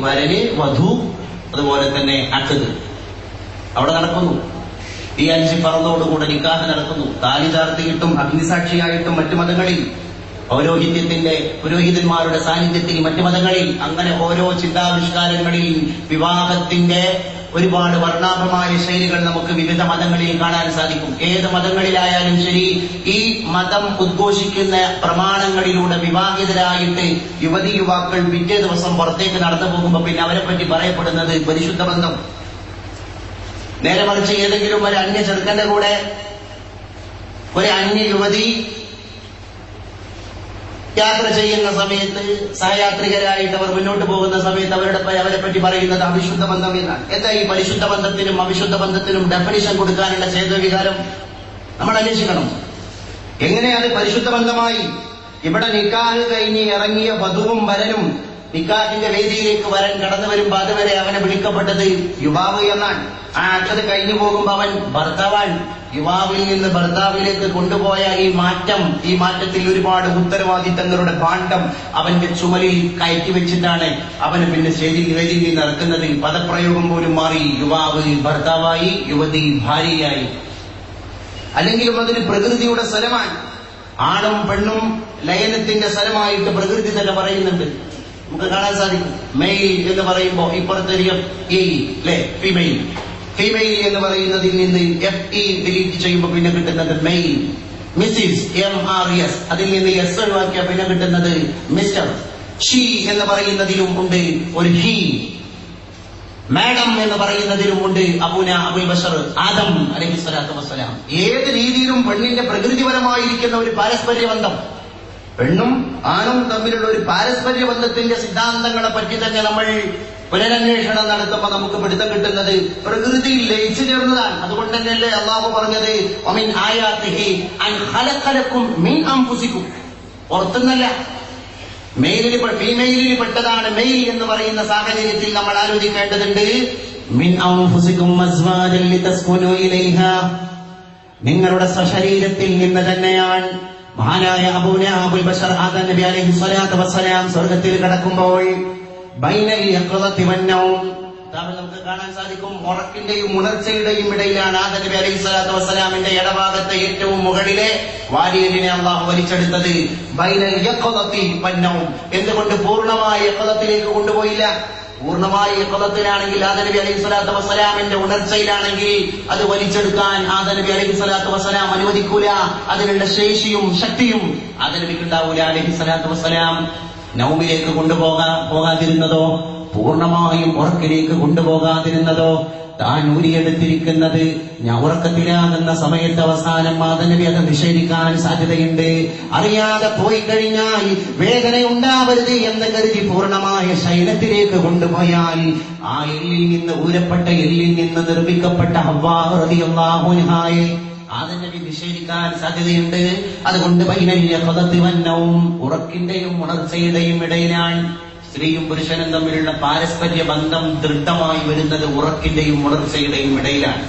വരന് വധു അതുപോലെ തന്നെ അഖദ് അവിടെ നടക്കുന്നു. ഈ 5 പറന്നോടുകൂടെ നിക്കാഹ് നടക്കുന്നു. താലി ചാർത്തിയിട്ടും അഗ്നിസാക്ഷിയായിട്ടും മറ്റു മതങ്ങളിൽ പുരോഹിതന്മാരുടെ സാന്നിധ്യത്തിൽ മറ്റു മതങ്ങളിൽ അങ്ങനെ ഓരോ ചിന്താവിഷ്കാരങ്ങളിൽ വിവാഹത്തിന്റെ ഒരുപാട് വർണ്ണാഭമായ ശൈലികൾ നമുക്ക് വിവിധ മതങ്ങളിൽ കാണാൻ സാധിക്കും. ഏത് മതങ്ങളിലായാലും ശരി, ഈ മതം ഉദ്ഘോഷിക്കുന്ന പ്രമാണങ്ങളിലൂടെ വിവാഹിതരായിട്ട് യുവതി യുവാക്കൾ പിറ്റേ ദിവസം പുറത്തേക്ക് നടന്നു പോകുമ്പോൾ പിന്നെ അവരെ പറ്റി പറയപ്പെടുന്നത് പരിശുദ്ധ ബന്ധം. നേരെ മറിച്ച് ഏതെങ്കിലും ഒരു അന്യ ചെറുക്കന്റെ കൂടെ ഒരു അന്യ യുവതി യാത്ര ചെയ്യുന്ന സമയത്ത് സഹയാത്രികരായിട്ട് അവർ മുന്നോട്ട് പോകുന്ന സമയത്ത് അവരെ പറ്റി പറയുന്നത് അവിശുദ്ധ ബന്ധം എന്നാണ്. എന്താ ഈ പരിശുദ്ധ ബന്ധത്തിനും അവിശുദ്ധ ബന്ധത്തിനും ഡെഫിനിഷൻ കൊടുക്കാനുള്ള ചേതോവികാരം നമ്മൾ അന്വേഷിക്കണം. എങ്ങനെയാണ് പരിശുദ്ധ ബന്ധമായി? ഇവിടെ നിക്കാഹ് കഴിഞ്ഞ് ഇറങ്ങിയ വധുവും വരനും നിക്കാഹിന്റെ വേദിയിലേക്ക് വരൻ കടന്നു വരുമ്പോ അതുവരെ അവനെ വിളിക്കപ്പെട്ടത് യുവാവ് എന്നാണ്. ആ അച്ഛത് കഴിഞ്ഞു പോകുമ്പോ അവൻ ഭർത്താവാൻ. യുവാവിൽ നിന്ന് ഭർത്താവിലേക്ക് കൊണ്ടുപോയ ഈ മാറ്റത്തിൽ ഒരുപാട് ഉത്തരവാദിത്തങ്ങളുടെ ഭാണ്ഡം അവന്റെ ചുമലിൽ കയറ്റി വെച്ചിട്ടാണ് അവന് പിന്നെ വേദിയിൽ നിന്ന് ഇറക്കുന്നത്. പദപ്രയോഗം പോലും മാറി. യുവാവ് ഭർത്താവായി, യുവതി ഭാര്യയായി. അല്ലെങ്കിലും അതൊരു പ്രകൃതിയുടെ സ്ഥലമാണ്. ആണും പെണ്ണും ലയനത്തിന്റെ സ്ഥലമായിട്ട് പ്രകൃതി തന്നെ പറയുന്നുണ്ട്. നമുക്ക് കാണാൻ സാധിക്കും. മെയിൽ എന്ന് പറയുമ്പോ ഇപ്പുറത്തെറിയം ഫീമെയിൽ. ഫീമെയിൽ എന്ന് പറയുന്നതിൽ നിന്ന് FE ഡിലീറ്റ് ചെയ്യുമ്പോൾ പിന്നെ കിട്ടുന്നത് മെയിൽ. മിസ്സിസ് MRS അതിൽ നിന്ന് S ഒഴിവാക്കിയ പിന്നെ കിട്ടുന്നത് മിസ്റ്റർ. ഷീ എന്ന് പറയുന്നതിലും ഉണ്ട് ഒരു ഹി. മാഡം എന്ന് പറയുന്നതിലും ഉണ്ട് അബുൽ ബഷർ ആദം അലൈഹിസ്സലാത്തു വസ്സലാം. ഏത് രീതിയിലും പെണ്ണിന്റെ പ്രകൃതിപരമായിരിക്കുന്ന ഒരു പാരസ്പര്യ ബന്ധം, പെണ്ണും ആണും തമ്മിലുള്ള ഒരു പാരസ്പര്യ ബന്ധത്തിന്റെ സിദ്ധാന്തങ്ങളെ പറ്റി തന്നെ നമ്മൾ പുനരന്വേഷണം നടത്തുമ്പോൾ നമുക്ക് പിടുത്തം കിട്ടുന്നത് പ്രകൃതിയിൽ ലയിച്ചു ചേർന്നതാണ്. അതുകൊണ്ട് തന്നെയല്ലേ അള്ളാഹു പറഞ്ഞത് വമിൻ ആയാതിഹി അൻ ഖലഖലകും മിൻ അൻഫുസികും. പുറത്തുനിന്നല്ല, ഫീമെയിലിൽ പെട്ടതാണ് മെയിൽ എന്ന് പറയുന്ന സാഹചര്യത്തിൽ നമ്മൾ ആലോചിക്കേണ്ടതുണ്ട്. മിൻ അൻഫുസികും അസ്വാജൻ ലിതസ്കുനു ഇലൈഹാ. നിങ്ങളുടെ സ്വശരീരത്തിൽ നിന്ന് തന്നെയാണ് മഹാനായ അബുൽ ബഷർ ആദം നബി അലൈഹിസ്സലാത്തു വസ്സലാം സ്വർഗ്ഗത്തിൽ കടക്കുമ്പോൾ ബൈനൽ യഖ്ളതി വന്നൗം നമുക്ക് കാണാൻ സാധിക്കും. ഉറക്കിന്റെയും ഉണർച്ചയുടെയും ഇടയിലാണ് ആദം നബി അലൈഹിസ്സലാത്തു വസ്സലാമിന്റെ ഇടഭാഗത്തെ ഏറ്റവും മുകളിലെ വാരിയലിനെ അള്ളാഹു വലിച്ചെടുത്തത്. ബൈനൽ യഖ്ളതി വന്നൗം. എന്തുകൊണ്ട് പൂർണ്ണമായ യഖ്ളത്തിലേക്ക് കൊണ്ടുപോയില്ല? പൂർണ്ണമായ യഖ്ളത്തിലാണെങ്കിൽ ആദം നബി അലൈഹിസ്സലാത്തു വസ്സലാമിന്റെ ഉണർച്ചയിലാണെങ്കിൽ അത് വലിച്ചെടുക്കാൻ ആദം നബി അലൈഹിസ്സലാത്തു വസ്സലാം അനുവദിക്കൂല. അതിനുള്ള ശേഷിയും ശക്തിയും ആദം നബിക്ക് ഉണ്ടാവൂല അലൈഹിസ്സലാത്തു വസ്സലാം. നൗമിലേക്ക് പോകാതിരുന്നതോ, പൂർണ്ണമായും ഉറക്കിലേക്ക് കൊണ്ടുപോകാതിരുന്നതോ, താൻ ഊരിയെടുത്തിരിക്കുന്നത് ഞാൻ ഉറക്കത്തിലാകുന്ന സമയത്ത് അവസാനം ആദം നബി അത് നിഷേധിക്കാൻ സാധ്യതയുണ്ട്. അറിയാതെ പോയി കഴിഞ്ഞാൽ വേദന ഉണ്ടാവരുത് എന്ന് കരുതി പൂർണ്ണമായ ശൈലത്തിലേക്ക് കൊണ്ടുപോയാൽ ആ എല്ലിൽ നിന്ന് ഊരപ്പെട്ട എല്ലിൽ നിന്ന് നിർമ്മിക്കപ്പെട്ട ഹവ്വാ റളിയല്ലാഹു അൻഹായെ ആദം നബി നിഷേധിക്കാൻ സാധ്യതയുണ്ട്. അതുകൊണ്ട് ബൈനൽ യഖ്ളതി വന്നൗം, ഉറക്കിന്റെയും ഉണർച്ചയുടെയും ഇടയിലാണ് സ്ത്രീയും പുരുഷനും തമ്മിലുള്ള പാരസ്പര്യ ബന്ധം ദൃഢമായി വരുന്നത് ഉറക്കിന്റെയും ഉണർച്ചയുടെയും ഇടയിലാണ്.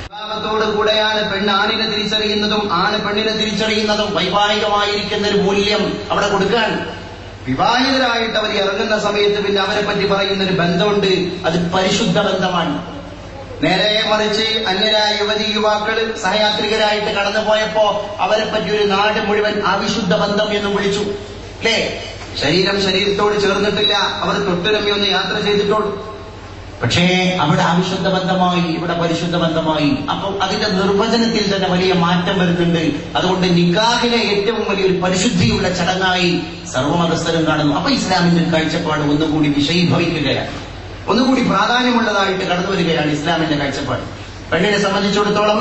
വിവാഹത്തോടു കൂടെയാണ് പെണ്ണ് ആണിനെ തിരിച്ചറിയുന്നതും ആണ് പെണ്ണിനെ തിരിച്ചറിയുന്നതും. വൈവാഹികമായിരിക്കുന്ന ഒരു മൂല്യം അവിടെ കൊടുക്കാൻ വിവാഹിതരായിട്ട് അവർ ഇറങ്ങുന്ന സമയത്ത് പിന്നെ അവരെ പറ്റി പറയുന്നൊരു ബന്ധമുണ്ട്. അത് പരിശുദ്ധ ബന്ധമാണ്. നേരെ മറിച്ച് അന്യരായ യുവതി യുവാക്കള് സഹയാത്രികരായിട്ട് കടന്നുപോയപ്പോ അവരെ പറ്റി ഒരു നാട് മുഴുവൻ അവിശുദ്ധ ബന്ധം എന്ന് വിളിച്ചു. അല്ലേ? ശരീരത്തോട് ചേർന്നിട്ടില്ല, അവർ തൊട്ടുരമ്മി ഒന്ന് യാത്ര ചെയ്തിട്ടുള്ളൂ. പക്ഷേ അവിടെ അവിശുദ്ധ ബന്ധമായി, ഇവിടെ പരിശുദ്ധ ബന്ധമായി. അപ്പൊ അതിന്റെ നിർവചനത്തിൽ തന്നെ വലിയ മാറ്റം വരുന്നുണ്ട്. അതുകൊണ്ട് നിക്കാഹിനെ ഏറ്റവും വലിയൊരു പരിശുദ്ധിയുള്ള ചടങ്ങായി സർവ്വമതസ്ഥരും കാണുന്നു. അപ്പൊ ഇസ്ലാമിന്റെ കാഴ്ചപ്പാട് ഒന്നുകൂടി വിഷയീഭവിക്കുകയാണ്, ഒന്നുകൂടി പ്രാധാന്യമുള്ളതായിട്ട് കടന്നു വരികയാണ് ഇസ്ലാമിന്റെ കാഴ്ചപ്പാട്. പെണ്ണിനെ സംബന്ധിച്ചിടത്തോളം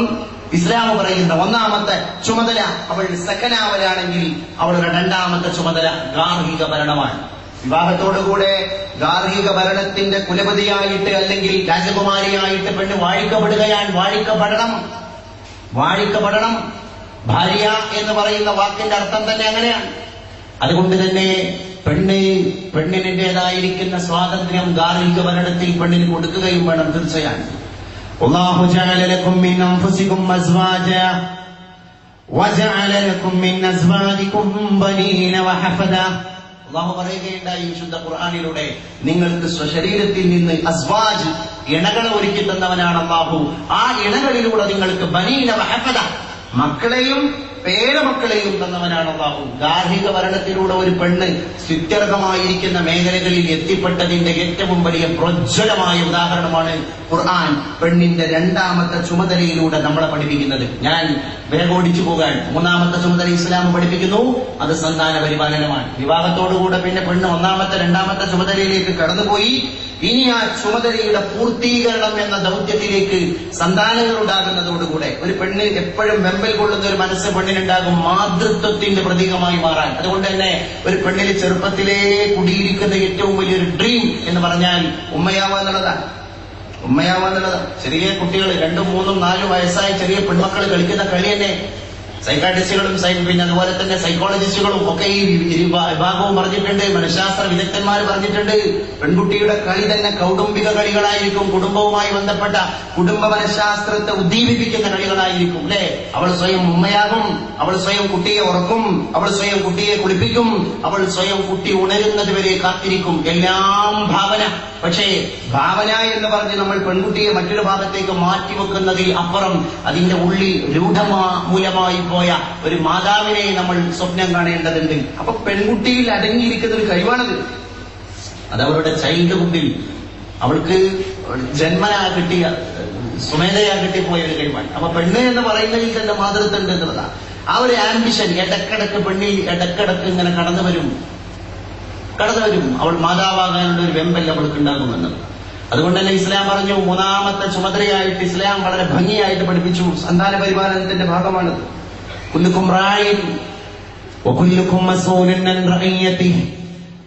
ഇസ്ലാം പറയുന്ന ഒന്നാമത്തെ ചുമതല അവൾ സക്കനാവലാണെങ്കിൽ അവളുടെ രണ്ടാമത്തെ ചുമതല ഗാർഹിക ഭരണമാണ്. വിവാഹത്തോടുകൂടെ ഗാർഹിക ഭരണത്തിന്റെ കുലപതിയായിട്ട് അല്ലെങ്കിൽ രാജകുമാരിയായിട്ട് പെണ്ണ് വാഴിക്കപ്പെടുകയാണ്. വാഴിക്കപ്പെടണം. ഭാര്യ എന്ന് പറയുന്ന വാക്കിന്റെ അർത്ഥം തന്നെ അങ്ങനെയാണ്. അതുകൊണ്ട് തന്നെ പെണ്ണിന്റേതായിരിക്കുന്ന സ്വാതന്ത്ര്യം ഗാർഹിക ഭരണത്തിൽ പെണ്ണിന് കൊടുക്കുകയും വേണം. തീർച്ചയായും അല്ലാഹു ജഅല ലക്കും മിൻ അൻഫുസികും അസ്വാജ വജഅല ലക്കും മിൻ അസ്വാജികും ബനീന വഹഫദ. അല്ലാഹു പറയുകയുണ്ടായി വിശുദ്ധ ഖുർആനിലൂടെ, നിങ്ങൾക്ക് സ്വശരീരത്തിൽ നിന്ന് അസ്വാജ് ഇണകളെ ഒരുക്കി തന്നവനാണ് അല്ലാഹു. ആ ഇണകളിലൂടെ നിങ്ങൾക്ക് ബനീന വഹഫദ മക്കളെയും പേരമക്കളെയും തന്നവനാണ് അല്ലാഹു. ഗാർഹിക ഭരണത്തിലൂടെ ഒരു പെണ്ണ് സ്തുത്യർഹമായിരിക്കുന്ന മേഖലകളിൽ എത്തിപ്പെട്ടതിന്റെ ഏറ്റവും വലിയ പ്രോജ്വലമായ ഉദാഹരണമാണ് ഖുർആൻ പെണ്ണിന്റെ രണ്ടാമത്തെ ചുമതലയിലൂടെ നമ്മളെ പഠിപ്പിക്കുന്നത്. ഞാൻ വേഗോടിച്ചു പോകാൻ, മൂന്നാമത്തെ ചുമതല ഇസ്ലാം പഠിപ്പിക്കുന്നു, അത് സന്താന പരിപാലനമാണ്. വിവാഹത്തോടുകൂടെ പിന്നെ പെണ്ണ് ഒന്നാമത്തെ രണ്ടാമത്തെ ചുമതലയിലേക്ക് കടന്നുപോയി. ഇനി ആ ചുമതലയുടെ പൂർത്തീകരണം എന്ന ദൗത്യത്തിലേക്ക് സന്താനങ്ങൾ ഉണ്ടാകുന്നതോടുകൂടെ ഒരു പെണ്ണ് എപ്പോഴും വെമ്പൽ കൊള്ളുന്ന ഒരു മനസ്സ് പെണ്ണിനുണ്ടാകും, മാതൃത്വത്തിന്റെ പ്രതീകമായി മാറാൻ. അതുകൊണ്ട് തന്നെ ഒരു പെണ്ണിൽ ചെറുപ്പത്തിലേ കുടിയിരിക്കുന്ന ഏറ്റവും വലിയൊരു ഡ്രീം എന്ന് പറഞ്ഞാൽ ഉമ്മയാവാന്നുള്ളതാണ്. ചെറിയ കുട്ടികൾ 2, 3, 4 വയസ്സായ ചെറിയ പെൺമക്കൾ കളിക്കുന്ന കളി തന്നെ സൈക്കാട്രിസ്റ്റുകളും പിന്നെ അതുപോലെ തന്നെ സൈക്കോളജിസ്റ്റുകളും ഒക്കെ ഈ വിഭാഗവും പറഞ്ഞിട്ടുണ്ട്, മനഃശാസ്ത്ര വിദഗ്ധന്മാർ പറഞ്ഞിട്ടുണ്ട്. പെൺകുട്ടിയുടെ കളി തന്നെ കൗടുംബിക കളികളായിരിക്കും, കുടുംബവുമായി ബന്ധപ്പെട്ട കുടുംബ മനഃശാസ്ത്രത്തെ ഉദ്ദീപിപ്പിക്കുന്ന കളികളായിരിക്കും. അല്ലെ, അവൾ സ്വയം ഉമ്മയാകും, അവൾ സ്വയം കുട്ടിയെ ഉറക്കും, അവൾ സ്വയം കുട്ടിയെ കുളിപ്പിക്കും, അവൾ സ്വയം കുട്ടി ഉണരുന്നത് വരെ കാത്തിരിക്കും. എല്ലാം ഭാവന. പക്ഷേ ഭാവന എന്ന് പറഞ്ഞ് നമ്മൾ പെൺകുട്ടിയെ മറ്റൊരു ഭാഗത്തേക്ക് മാറ്റിവെക്കുന്നതിൽ അപ്പുറം അതിന്റെ ഉള്ളിൽ മൂലമായി പോയ ഒരു മാതാവിനെ നമ്മൾ സ്വപ്നം കാണേണ്ടതുണ്ട്. അപ്പൊ പെൺകുട്ടിയിൽ അടങ്ങിയിരിക്കുന്ന ഒരു കഴിവാണത്. അത് അവരുടെ ചൈൽഡ്ഹുഡിൽ അവൾക്ക് ജന്മനാ കിട്ടിയ സ്വമേധയാ കിട്ടിപ്പോയ ഒരു കഴിവാണ്. അപ്പൊ പെണ്ണ് എന്ന് പറയുന്നതിൽ തന്നെ മാതൃത്വം ഉണ്ട് എന്നുള്ളതാണ്. ആ ഒരു ആംബിഷൻ ഇടക്കിടക്ക് പെണ്ണിൽ ഇടക്കിടക്ക് ഇങ്ങനെ കടന്നു വരും. അവൾ മാതാവാകാനുള്ള ഒരു വെമ്പൽ അവൾക്ക് ഉണ്ടാകുമെന്ന്. അതുകൊണ്ട് തന്നെ ഇസ്ലാം പറഞ്ഞു, മൂന്നാമത്തെ ചുമതലയായിട്ട് ഇസ്ലാം വളരെ ഭംഗിയായിട്ട് പഠിപ്പിച്ചു. സന്താന പരിപാലനത്തിന്റെ ഭാഗമാണത്. കുല്ലുക്കും റായിൻ വകുല്ലുക്കും മസ്ഊലുൻ അൻ റഇയതിഹി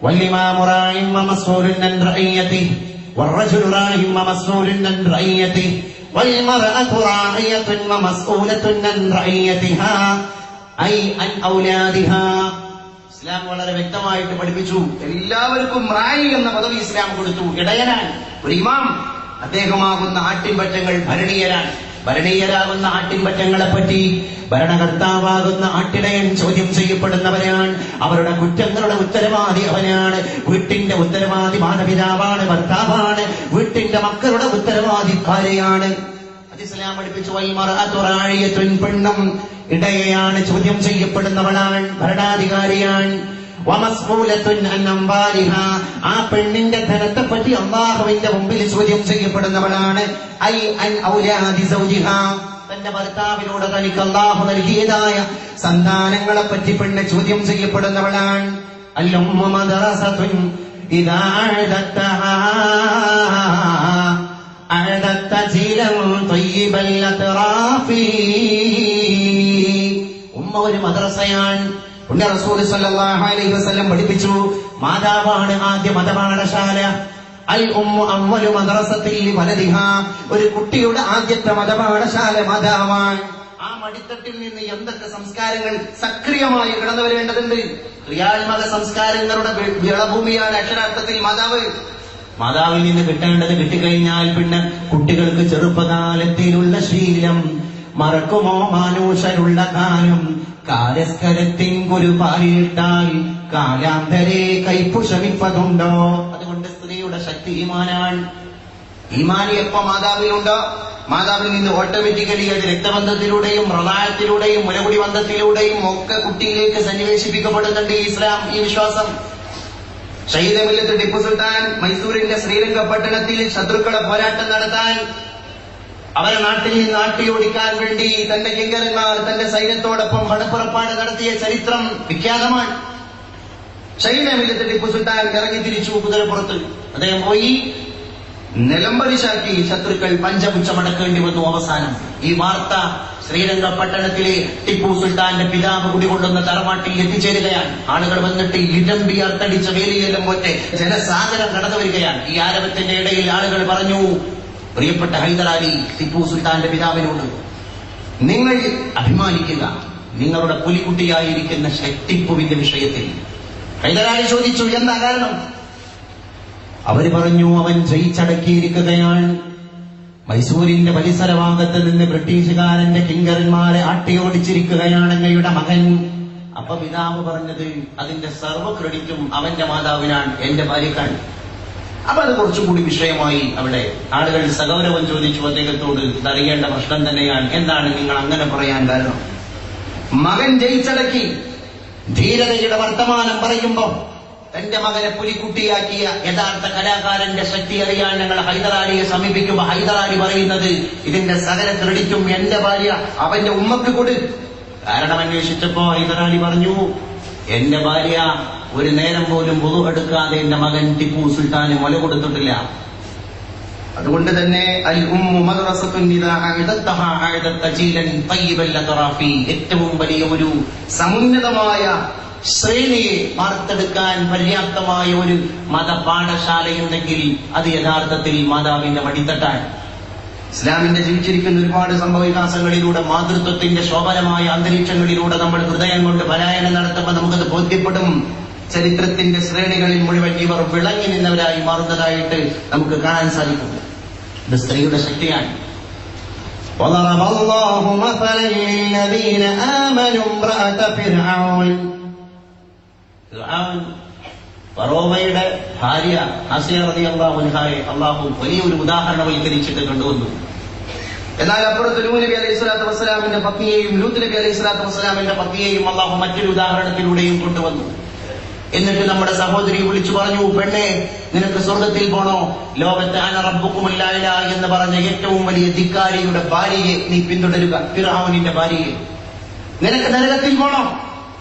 വൽഇമാമു റായിൻ വമസ്ഊലുൻ അൻ റഇയതിഹി വറജുലു റായിൻ വമസ്ഊലുൻ അൻ റഇയതിഹി വൽമർഅതു റായിയത്തുൻ വമസ്ഊലത്തുൻ അൻ റഇയതിഹാ ഐ അൻ ഔലാദിഹാ. ഇസ്ലാം വളരെ വ്യക്തമായിട്ട് പഠിപ്പിച്ചു. എല്ലാവർക്കും റായി എന്ന പദവി ഇസ്ലാം കൊടുത്തു. ഇടയനാൻ ഒരു ഇമാം, അദ്ദേഹമാകുന്ന ആട്ടിൻപറ്റങ്ങൾ ഭരണീയരാകുന്ന ആട്ടിൻപറ്റങ്ങളെ പറ്റി ഭരണകർത്താവാകുന്ന ആട്ടിടയൻ ചോദ്യം ചെയ്യപ്പെടുന്നവരാണ്. അവരുടെ കുറ്റങ്ങളുടെ ഉത്തരവാദി അവനാണ്. വീട്ടിന്റെ ഉത്തരവാദി മാതാപിതാവാണ്, ഭർത്താവാണ്. വീട്ടിന്റെ മക്കളുടെ ഉത്തരവാദി ഭാര്യയാണ്. അത് ഇസ്ലാം പഠിപ്പിച്ചു. പെണ്ണും ഇടയയാണ്, ചോദ്യം ചെയ്യപ്പെടുന്നവളാണ്, ഭരണാധികാരിയാണ്. ആ പെണ്ണിന്റെ ധനത്തെ പറ്റി അല്ലാഹുവിന്റെ മുമ്പിൽ ചോദ്യം ചെയ്യപ്പെടുന്നവളാണ്. ഐ അൻ ഔലാദി സൗജിഹാ, തന്റെ ഭർത്താവിനോട് തനിക്ക് അല്ലാഹു നൽകിയതായ സന്താനങ്ങളെ പറ്റി പെണ്ണ് ചോദ്യം ചെയ്യപ്പെടുന്നവളാണ്. അല്ലുമ്മു മദ്റസതുൻ ഇദാ അഅദത്തഹാ അഅദത്ത ജീലൻ തയ്യിബൽ അത്റാഫി. ഉമ്മ ഒരു മദ്രസയാണ്. പുണ്യ റസൂൽ സല്ലല്ലാഹു അലൈഹി വസല്ലം പഠിപ്പിച്ചു, മാതാവാണ് ആദ്യ മതപാഠശാല. അൽ ഉമ്മു അവ്വലു മദ്റസത്തിൽ വലദിഹാ, ഒരു കുട്ടിയുടെ ആദ്യത്തെ മതപാഠശാല മാതാവാണ്. ആ മടിത്തട്ടിൽ നിന്ന് എന്തൊക്കെ സംസ്കാരങ്ങൾ സക്രിയമായി കടന്നു വരേണ്ടതുണ്ട്. ക്രിയാത്മക സംസ്കാരങ്ങളുടെ വിളഭൂമിയാണ് അക്ഷരാർത്ഥത്തിൽ മാതാവിൽ നിന്ന് കിട്ടേണ്ടത് കിട്ടിക്കഴിഞ്ഞാൽ പിന്നെ കുട്ടികൾക്ക് ചെറുപ്പകാലത്തിലുള്ള ശീലം മറക്കുമോ മാനുഷരുള്ള കാലം, കാലസ്കരത്തിൻ ഒരു പാലിട്ടാൽ കാലാന്തരെ കൈപ്പു ശ്രമിപ്പതുണ്ടോ. അതുകൊണ്ട് സ്ത്രീയുടെ ശക്തി ഈമാനാണ്. ഈമാനി എപ്പോ മാതാവിലുണ്ടോ, മാതാവിൽ നിന്ന് ഓട്ടോമാറ്റിക്കലി അത് രക്തബന്ധത്തിലൂടെയും പ്രളയത്തിലൂടെയും മുലകുടി ബന്ധത്തിലൂടെയും ഒക്കെ കുട്ടിയിലേക്ക് സന്നിവേശിപ്പിക്കപ്പെടുന്നുണ്ട് ഇസ്ലാം. ഈ വിശ്വാസം ഷഹീദ് ടിപ്പു സുൽത്താൻ മൈസൂരിന്റെ ശ്രീരംഗ പട്ടണത്തിൽ ശത്രുക്കളെ പോരാട്ടം നടത്താൻ, അവരെ നാട്ടിൽ നിന്ന് നാട്ടിയോടിക്കാൻ വേണ്ടി തന്റെ കിങ്കരന്മാർ തന്റെ സൈന്യത്തോടൊപ്പം പടപ്പുറപ്പാട് നടത്തിയ ചരിത്രം വിഖ്യാതമാണ്. ഷഹീദ് ടിപ്പു സുൽത്താൻ ഇറങ്ങി തിരിച്ചു കുതിരപ്പുറത്ത്. അദ്ദേഹം പോയി നിലംപരിശാക്കി ശത്രുക്കൾ പഞ്ചപുച്ഛമടക്കേണ്ടി വന്നു. അവസാനം ഈ വാർത്ത ശ്രീരംഗ പട്ടണത്തിലെ ടിപ്പു സുൽത്താന്റെ പിതാവ് കുടികൊള്ളുന്ന തറവാട്ടിൽ എത്തിച്ചേരുകയാണ്. ആളുകൾ വന്നിട്ട് ഇടമ്പി അർത്തടിച്ച വേലിയെല്ലാം പോറ്റെ ജനസാഗരം കടന്നു വരികയാണ്. ഈ ആരവത്തിന്റെ ഇടയിൽ ആളുകൾ പറഞ്ഞു, പ്രിയപ്പെട്ട ഹൈദരാലി, ടിപ്പു സുൽത്താന്റെ പിതാവിനോട് നിങ്ങൾ അഭിമാനിക്കുക നിങ്ങളുടെ പുലിക്കുട്ടിയായിരിക്കുന്ന ടിപ്പുവിന്റെ വിഷയത്തിൽ. ഹൈദരാലി ചോദിച്ചു, എന്താ കാരണം? അവര് പറഞ്ഞു, അവൻ ജയിച്ചടക്കിയിരിക്കുകയാണ്. മൈസൂരിന്റെ പരിസരഭാഗത്ത് നിന്ന് ബ്രിട്ടീഷുകാരന്റെ കിങ്കരന്മാരെ ആട്ടിയോടിച്ചിരിക്കുകയാണ് അങ്ങയുടെ മകൻ. അപ്പൊ പിതാവ് പറഞ്ഞത് അതിന്റെ സർവ്വ ക്രെഡിറ്റും അവന്റെ മാതാവിനാണ്, എന്റെ ഭാര്യക്കാണ്. അപ്പൊ അത് കുറച്ചുകൂടി വിഷയമായി. അവിടെ ആളുകൾ സഗൗരവം ചോദിച്ചു അദ്ദേഹത്തോട്, ഇതറിയേണ്ട പ്രശ്നം തന്നെയാണ്, എന്താണ് നിങ്ങൾ അങ്ങനെ പറയാൻ കാരണം? മകൻ ജയിച്ചടക്കി ധീരതയുടെ വർത്തമാനം പറയുമ്പോ തന്റെ മകനെ പുലിക്കുട്ടിയാക്കിയ യഥാർത്ഥ കലാകാരന്റെ ശക്തി അറിയാൻ ഞങ്ങൾ ഹൈദരാലിയെ സമീപിക്കുമ്പോ ഹൈദരാലി പറയുന്നത്, ഇതിന്റെ സകല ക്രെഡിറ്റും എന്റെ ഭാര്യ അവന്റെ ഉമ്മക്ക് കൊടു. കാരണം അന്വേഷിച്ചപ്പോ ഹൈദരാലി പറഞ്ഞു, എന്റെ ഭാര്യ ഒരു നേരം പോലും വുളു എടുക്കാതെ എന്റെ മകൻ ടിപ്പു സുൽത്താന് മുല കൊടുത്തിട്ടില്ല. അതുകൊണ്ട് തന്നെ അൽ ഉമ്മു മദ്റസത്തുൻ ഇദാ അഅദത്തഹാ അഅദത്ത ജീലൻ തയ്യിബൽ അത്റാഫി, ഏറ്റവും വലിയ ഒരു സമുന്നതമായ ശ്രേണിയെ വാർത്തെടുക്കാൻ പര്യാപ്തമായ ഒരു മതപാഠശാലയുണ്ടെങ്കിൽ അത് യഥാർത്ഥത്തിൽ മാതാവിന്റെ മടിത്തട്ടാണ്. ഇസ്ലാമിന്റെ ജീവിച്ചിരിക്കുന്ന ഒരുപാട് സംഭവവികാസങ്ങളിലൂടെ, മാതൃത്വത്തിന്റെ ശോഭനമായ അന്തരീക്ഷങ്ങളിലൂടെ നമ്മൾ ഹൃദയം കൊണ്ട് പലായനം നടത്തുമ്പോൾ നമുക്കത് ബോധ്യപ്പെടും. ചരിത്രത്തിന്റെ ശ്രേണികളിൽ മുഴുവൻ ഇവർ വിളങ്ങി നിന്നവരായി മാറുന്നതായിട്ട് നമുക്ക് കാണാൻ സാധിക്കും. ഇത് സ്ത്രീയുടെ ശക്തിയാണ്. وضرب الله مثلا للذين آمنوا امرأة فرعون. ഫറോവയുടെ ഭാര്യ ആസിയ റളിയല്ലാഹു അൻഹയെ അല്ലാഹു വലിയൊരു ഉദാഹരണവൽക്കരിച്ചിട്ട് കൊണ്ടുവന്നു. എന്നാൽ അപ്പുറത്ത് നൂഹ് നബി അലൈഹി സ്വലാത്തു വസ്സലാമിന്റെ പത്നിയെയും ലൂത്ത് നബി അലൈഹി സ്വലാത്തു വസ്സലാമിന്റെ പത്നിയെയും അല്ലാഹു മറ്റൊരു ഉദാഹരണത്തിലൂടെയും കൊണ്ടുവന്നു. എന്നിട്ട് നമ്മുടെ സഹോദരി വിളിച്ചു പറഞ്ഞു, പെണ്ണെ, നിനക്ക് സ്വർഗത്തിൽ പോണോ? ലോകത്തെ അന റബ്ബുക്കുമുൽ അഅ്ല എന്ന് പറഞ്ഞ ഏറ്റവും വലിയ ധിക്കാരിയുടെ ഭാര്യയെ നീ പിന്തുടരുക, ഫിർഔനിന്റെ ഭാര്യയെ. നിനക്ക് നരകത്തിൽ പോണോ?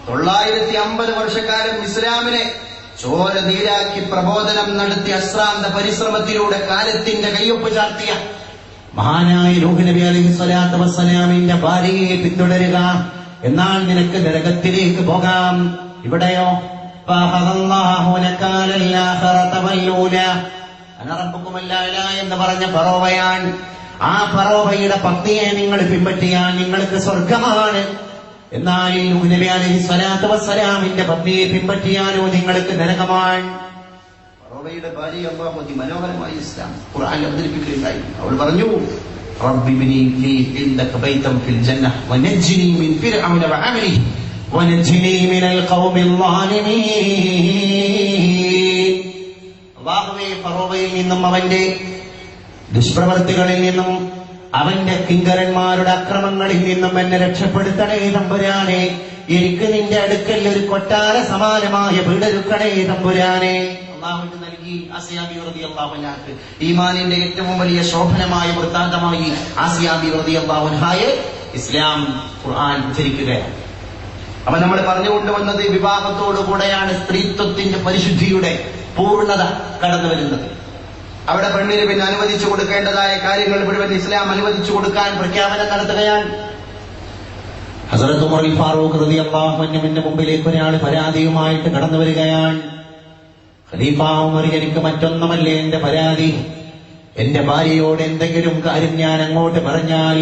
950 വർഷക്കാലം ഇസ്ലാമിനെ ചോര നീരാക്കി പ്രബോധനം നടത്തി അശ്രാന്ത പരിശ്രമത്തിലൂടെ കാലത്തിന്റെ കയ്യൊപ്പ് ചാർത്തിയ മഹാനായ നൂഹ് നബി അലൈഹി സ്വലാത്തു വസ്സലാമിന്റെ ഭാര്യയെ പിന്തുടരുക, എന്നാൽ നിനക്ക് നരകത്തിലേക്ക് പോകാം. ഇവിടെയോ എന്ന് പറഞ്ഞ ഫറോവയാണ്. ആ ഫറോവയുടെ പത്നിയെ നിങ്ങൾ പിൻപറ്റിയാൽ നിങ്ങൾക്ക് സ്വർഗമാണ്. എന്നാൽ നൂഹ് നബി അലൈഹി സ്വലാത്തു വസ്സലാമിന്റെ പത്നിയെ പിൻപറ്റിയാലോ നിങ്ങൾക്ക് നരകമാണ്. ഫറോവയുടെ ഭാര്യ അല്ലാഹു അതിമനോഹരമായി ഇസ്ലാം ഖുർആനിൽ അവതരിപ്പിക്കുകയുണ്ടായി. അവൾ പറഞ്ഞു, റബ്ബി ബിനി ലീ ഇൻദക ബൈതൻ ഫിൽ ജന്ന വനജ്ജിനി മിൻ ഫിർഔന വഅമലിഹി വനജ്ജിനി മിനൽ ഖൗമിൽ ളാലിമീൻ. അല്ലാഹുവേ, ഫറോവയിൽ നിന്നും അവന്റെ ദുഷ്പ്രവർത്തികളിൽ നിന്നും അവന്റെ കിങ്കരന്മാരുടെ അക്രമങ്ങളിൽ നിന്നും എന്നെ രക്ഷപ്പെടുത്തണേ തമ്പുരാനെ. എനിക്ക് നിന്റെ അടുക്കൽ ഒരു കൊട്ടാര സമാനമായ വീടൊരുക്കണേ തമ്പുരാനെ. അല്ലാഹു നൽകി ആസിയ ബിവി റളിയല്ലാഹു അൻഹക്ക് ഈമാനിന്റെ ഏറ്റവും വലിയ ശോഭനമായ വൃത്താന്തമായി ആസിയ ബിവി റളിയല്ലാഹു അൻഹയെ ഇസ്ലാം ഖുർആൻ ഉദ്ധരിക്കുകയാണ്. അപ്പൊ നമ്മൾ പറഞ്ഞുകൊണ്ടുവന്നത് വിവാഹത്തോടുകൂടെയാണ് സ്ത്രീത്വത്തിന്റെ പരിശുദ്ധിയുടെ പൂർണ്ണത കടന്നു വരുന്നത്. അവിടെ പെണ്ണിന് പിന്നെ അനുവദിച്ചു കൊടുക്കേണ്ടതായ കാര്യങ്ങൾ മുഴുവൻ ഇസ്ലാം അനുവദിച്ചു കൊടുക്കാൻ പ്രഖ്യാപനം നടത്തുകയാണ്. ഹസ്രത്ത് ഉമർ ഫാറൂഖ് റളിയല്ലാഹു അൻഹുവിന്റെ മുമ്പിലേക്ക് ഒരാൾ പരാതിയുമായിട്ട് കടന്നു വരികയാണ്. ഖലീഫ ഉമർ, എനിക്ക് മറ്റൊന്നുമല്ലേ എന്റെ പരാതി, എന്റെ ഭാര്യയോട് എന്തെങ്കിലും കാര്യം ഞാൻ അങ്ങോട്ട് പറഞ്ഞാൽ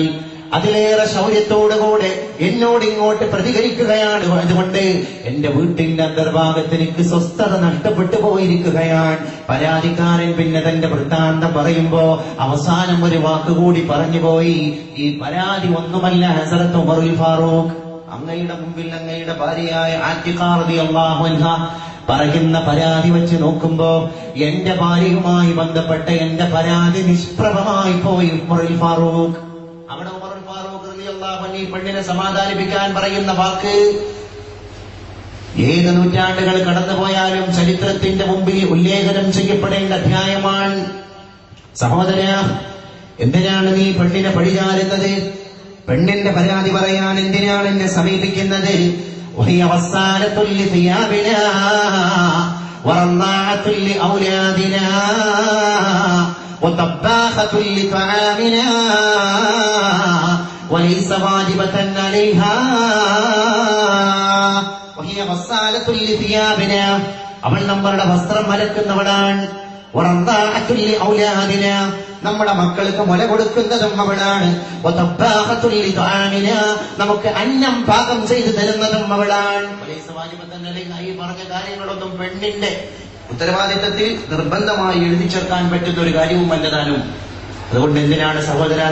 അതിലേറെ ശൗര്യത്തോടുകൂടെ എന്നോട് ഇങ്ങോട്ട് പ്രതികരിക്കുകയാണ്. അതുകൊണ്ട് എന്റെ വീട്ടിന്റെ അന്തർഭാഗത്ത് എനിക്ക് സ്വസ്ഥത നഷ്ടപ്പെട്ടു പോയിരിക്കുകയാണ്. പരാതിക്കാരൻ പിന്നെ തന്റെ വൃത്താന്തം പറയുമ്പോ അവസാനം ഒരു വാക്കുകൂടി പറഞ്ഞുപോയി, ഈ പരാതി ഒന്നുമല്ല ഹസ്രത്ത് ഉമറുൽ ഫാറൂഖ്, അങ്ങയുടെ മുമ്പിൽ അങ്ങയുടെ ഭാര്യയായ ആതിഖ റളിയല്ലാഹു അൻഹ പറയുന്ന പരാതി വെച്ച് നോക്കുമ്പോ എന്റെ ഭാര്യയുമായി ബന്ധപ്പെട്ട എന്റെ പരാതി നിഷ്പ്രഭമായി പോയി ഉമറുൽ ഫാറൂഖ്. അവിടെ ഉമറുൽ ഫാറൂഖ് റളിയല്ലാഹു അൻഹു പെണ്ണിനെ സമാധാനിപ്പിക്കാൻ പറയുന്ന വാക്ക് ഏത് നൂറ്റാണ്ടുകൾ കടന്നുപോയാലും ചരിത്രത്തിന്റെ മുമ്പിൽ ഉല്ലേഖനം ചെയ്യപ്പെടേണ്ട അധ്യായമാണ്. സഹോദര, എന്തിനാണ് നീ പെണ്ണിനെ പഴിചാരുന്നത്? പെണ്ണിന്റെ പരാതി പറയാൻ എന്തിനാണ് എന്നെ സമീപിക്കുന്നത്? وهي غسالة لثيابنا ورضاعة لأولادنا وطباخة لطعامنا وليس واجبة عليها وهي غسالة لثيابنا. അവൾ നമ്മളുടെ വസ്ത്രം അലക്കുന്നവളാണ്. വറദ്ദാഅത്തുൽ ലിഔലാദിന, നമ്മുടെ മക്കൾക്ക് മുല കൊടുക്കുന്നതും അവളാണ്. വതബ്ബാഖത്തുൽ ലിതആമിന, നമുക്ക് അന്നം പാകം ചെയ്തു തരുന്നതും അവളാണ്. ഈ പറഞ്ഞ കാര്യങ്ങളൊന്നും പെണ്ണിന്റെ ഉത്തരവാദിത്തത്തിൽ നിർബന്ധമായി എഴുതി ചേർക്കാൻ പറ്റുന്ന ഒരു കാര്യവുമല്ല താനും. അതുകൊണ്ട് എന്തിനാണ് സഹോദരാ